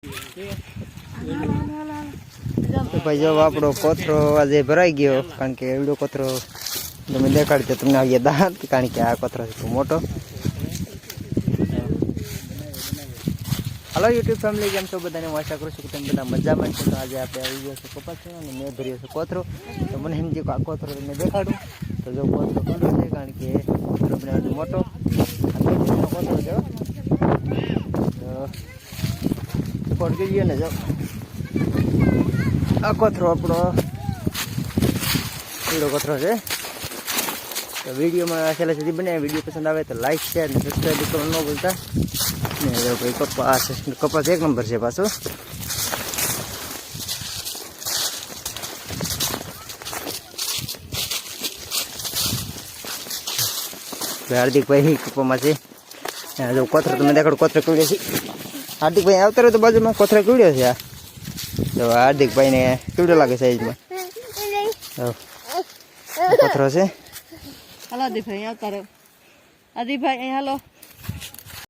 તો ભાઈ જો આપણો કોથરો આજે ભરાઈ ગયો, કારણ કે એવડો કોથરો તમે દેખાડજો તમને આવીએ દાંત, કારણ કે આ કોથરો છે મોટો. હલો યુટ્યુબ ફેમિલી, કેમ છો બધાને? હું આશા કરું છું કે તમે બધા મજામાં છો. તો આજે આપણે આવી ગયો છે કપાસ છે અને મેં ભર્યો છે કોથરો. તો મને સમજ્યું કે આ કોથરો તમને દેખાડું. તો જો કોથરો ખુલ્લો છે, કારણ કે કોથરો બનાવવાનો મોટો કોથરો છે. તો કોટ ગયો ને જો આ કોથરો આપણો ખુલ્લો કોથરો છે. તો વિડીયોમાં છેલ્લે સુધી બને. વિડીયો પસંદ આવે તો લાઈક શેર અને સબસ્ક્રાઈબ કરવાનું ન ભૂલતા. ને ભાઈ કપાસ એક નંબર છે પાછો. હાર્દિકભાઈ કપામાં છે. જો કોથરો તમે દેખાડો, કોથરો કીડ્યો છે. હાર્દિકભાઈ આવતા રહ્યો તો બાજુમાં કોથરો કીડ્યો છે. આ તો હાર્દિકભાઈને કીડો લાગે સાઈઝમાં. કોથરો છે. હાલો આદિભાઈ આવતા રહ્યો. આદિભાઈ હાલો.